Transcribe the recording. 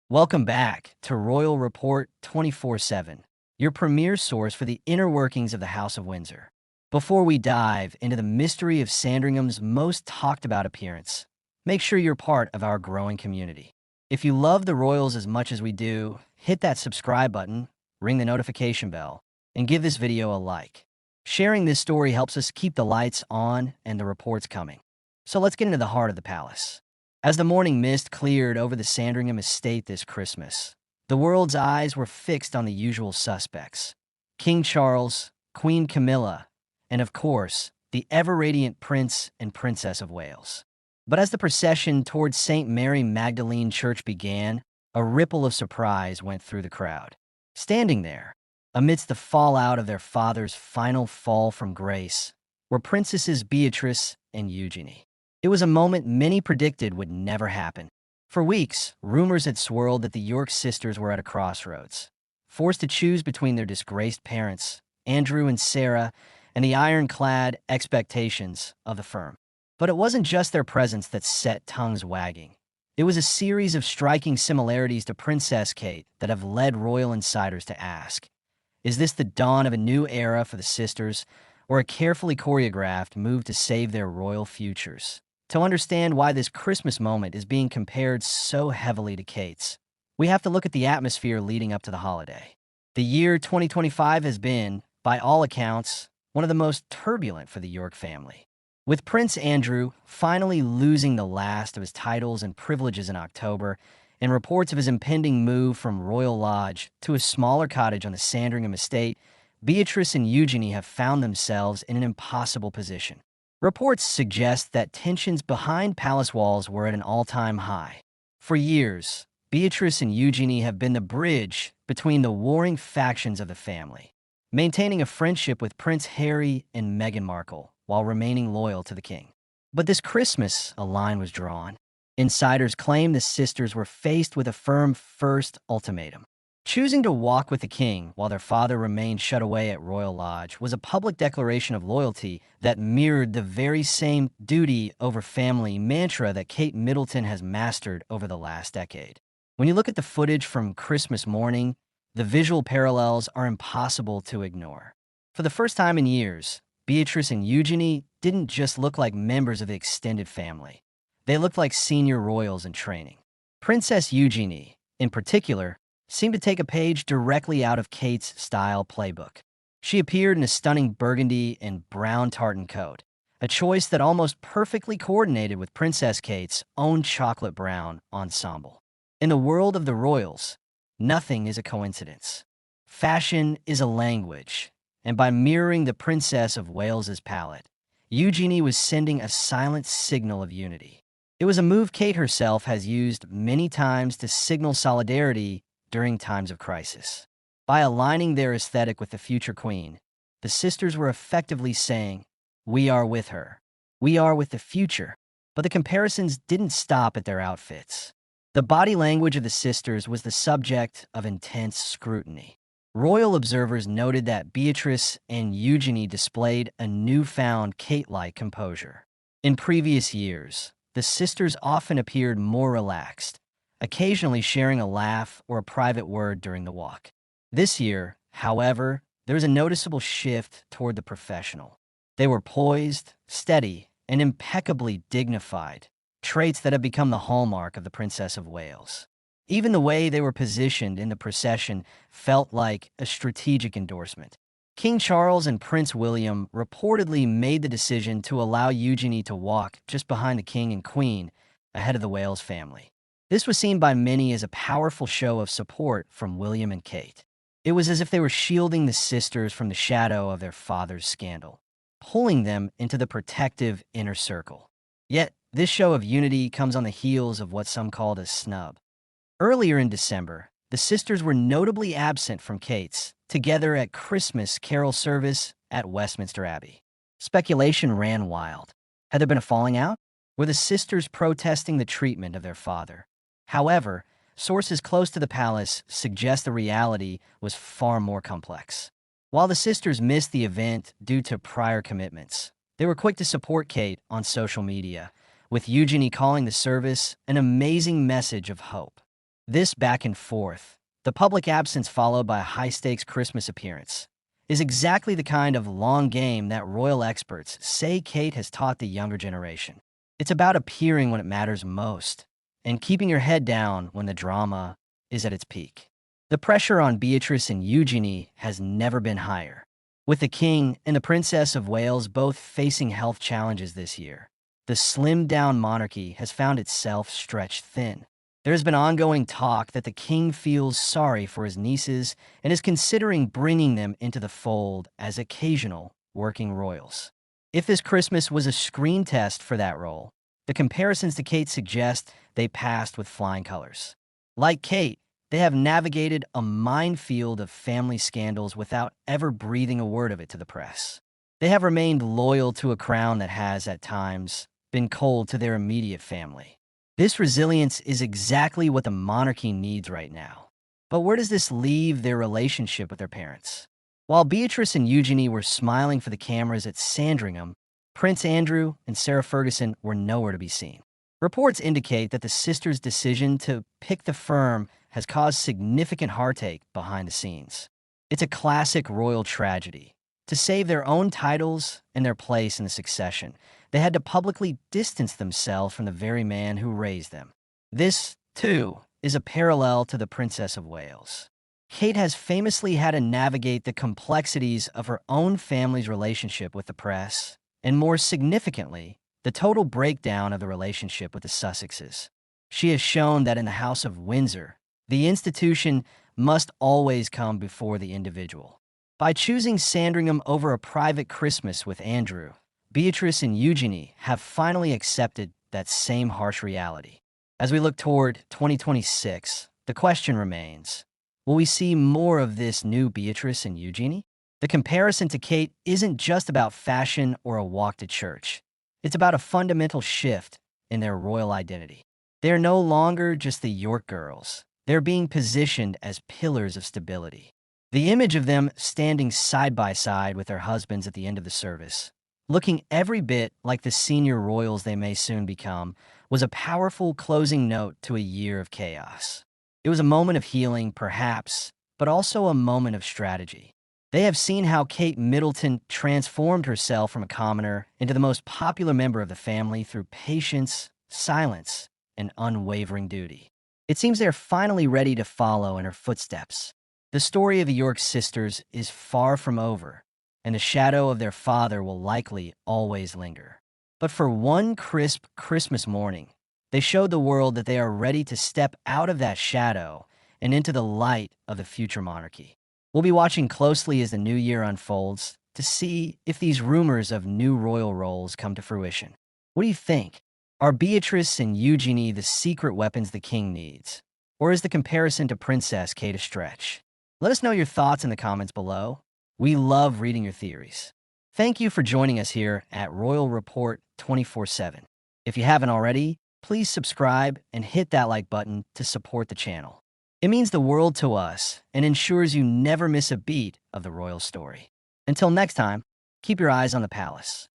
Welcome back to Royal Report 24/7, your premier source for the inner workings of the House of Windsor. Before we dive into the mystery of Sandringham's most talked about appearance, make sure you're part of our growing community. If you love the royals as much as we do, hit that subscribe button, ring the notification bell, and give this video a like. Sharing this story helps us keep the lights on and the reports coming. So let's get into the heart of the palace. As the morning mist cleared over the Sandringham estate this Christmas, the world's eyes were fixed on the usual suspects: King Charles, Queen Camilla, and of course, the ever-radiant Prince and Princess of Wales. But as the procession towards St. Mary Magdalene Church began, a ripple of surprise went through the crowd. Standing there, amidst the fallout of their father's final fall from grace, were Princesses Beatrice and Eugenie. It was a moment many predicted would never happen. For weeks, rumors had swirled that the York sisters were at a crossroads, forced to choose between their disgraced parents, Andrew and Sarah, and the ironclad expectations of the firm. But it wasn't just their presence that set tongues wagging. It was a series of striking similarities to Princess Kate that have led royal insiders to ask, is this the dawn of a new era for the sisters, or a carefully choreographed move to save their royal futures? To understand why this Christmas moment is being compared so heavily to Kate's, we have to look at the atmosphere leading up to the holiday. The year 2025 has been, by all accounts, one of the most turbulent for the York family. With Prince Andrew finally losing the last of his titles and privileges in October, and reports of his impending move from Royal Lodge to a smaller cottage on the Sandringham estate, Beatrice and Eugenie have found themselves in an impossible position. Reports suggest that tensions behind palace walls were at an all-time high. For years, Beatrice and Eugenie have been the bridge between the warring factions of the family, maintaining a friendship with Prince Harry and Meghan Markle while remaining loyal to the king. But this Christmas, a line was drawn. Insiders claim the sisters were faced with a firm first ultimatum. Choosing to walk with the king while their father remained shut away at Royal Lodge was a public declaration of loyalty that mirrored the very same duty over family mantra that Kate Middleton has mastered over the last decade. When you look at the footage from Christmas morning, the visual parallels are impossible to ignore. For the first time in years, Beatrice and Eugenie didn't just look like members of the extended family. They looked like senior royals in training. Princess Eugenie, in particular, seemed to take a page directly out of Kate's style playbook. She appeared in a stunning burgundy and brown tartan coat, a choice that almost perfectly coordinated with Princess Kate's own chocolate brown ensemble. In the world of the royals, nothing is a coincidence. Fashion is a language, and by mirroring the Princess of Wales's palette, Eugenie was sending a silent signal of unity. It was a move Kate herself has used many times to signal solidarity during times of crisis. By aligning their aesthetic with the future queen, the sisters were effectively saying, "We are with her. We are with the future." But the comparisons didn't stop at their outfits. The body language of the sisters was the subject of intense scrutiny. Royal observers noted that Beatrice and Eugenie displayed a newfound Kate-like composure. In previous years, the sisters often appeared more relaxed, occasionally sharing a laugh or a private word during the walk. This year, however, there was a noticeable shift toward the professional. They were poised, steady, and impeccably dignified, traits that have become the hallmark of the Princess of Wales. Even the way they were positioned in the procession felt like a strategic endorsement. King Charles and Prince William reportedly made the decision to allow Eugenie to walk just behind the king and queen, ahead of the Wales family. This was seen by many as a powerful show of support from William and Kate. It was as if they were shielding the sisters from the shadow of their father's scandal, pulling them into the protective inner circle. Yet, this show of unity comes on the heels of what some called a snub. Earlier in December, the sisters were notably absent from Kate's, together at Christmas carol service at Westminster Abbey. Speculation ran wild. Had there been a falling out? Were the sisters protesting the treatment of their father? However, sources close to the palace suggest the reality was far more complex. While the sisters missed the event due to prior commitments, they were quick to support Kate on social media, with Eugenie calling the service an amazing message of hope. This back and forth, the public absence followed by a high-stakes Christmas appearance, is exactly the kind of long game that royal experts say Kate has taught the younger generation. It's about appearing when it matters most and keeping your head down when the drama is at its peak. The pressure on Beatrice and Eugenie has never been higher, with the King and the Princess of Wales both facing health challenges this year. The slimmed-down monarchy has found itself stretched thin. There has been ongoing talk that the king feels sorry for his nieces and is considering bringing them into the fold as occasional working royals. If this Christmas was a screen test for that role, the comparisons to Kate suggest they passed with flying colors. Like Kate, they have navigated a minefield of family scandals without ever breathing a word of it to the press. They have remained loyal to a crown that has, at times, been cold to their immediate family. This resilience is exactly what the monarchy needs right now. But where does this leave their relationship with their parents? While Beatrice and Eugenie were smiling for the cameras at Sandringham, Prince Andrew and Sarah Ferguson were nowhere to be seen. Reports indicate that the sisters' decision to pick the firm has caused significant heartache behind the scenes. It's a classic royal tragedy. To save their own titles and their place in the succession, they had to publicly distance themselves from the very man who raised them. This, too, is a parallel to the Princess of Wales. Kate has famously had to navigate the complexities of her own family's relationship with the press, and more significantly, the total breakdown of the relationship with the Sussexes. She has shown that in the House of Windsor, the institution must always come before the individual. By choosing Sandringham over a private Christmas with Andrew, Beatrice and Eugenie have finally accepted that same harsh reality. As we look toward 2026, the question remains, will we see more of this new Beatrice and Eugenie? The comparison to Kate isn't just about fashion or a walk to church. It's about a fundamental shift in their royal identity. They're no longer just the York girls. They're being positioned as pillars of stability. The image of them standing side by side with their husbands at the end of the service, looking every bit like the senior royals they may soon become, was a powerful closing note to a year of chaos. It was a moment of healing, perhaps, but also a moment of strategy. They have seen how Kate Middleton transformed herself from a commoner into the most popular member of the family through patience, silence, and unwavering duty. It seems they're finally ready to follow in her footsteps. The story of the York sisters is far from over, and the shadow of their father will likely always linger. But for one crisp Christmas morning, they showed the world that they are ready to step out of that shadow and into the light of the future monarchy. We'll be watching closely as the new year unfolds to see if these rumors of new royal roles come to fruition. What do you think? Are Beatrice and Eugenie the secret weapons the king needs? Or is the comparison to Princess Kate a stretch? Let us know your thoughts in the comments below. We love reading your theories. Thank you for joining us here at Royal Report 24/7. If you haven't already, please subscribe and hit that like button to support the channel. It means the world to us and ensures you never miss a beat of the royal story. Until next time, keep your eyes on the palace.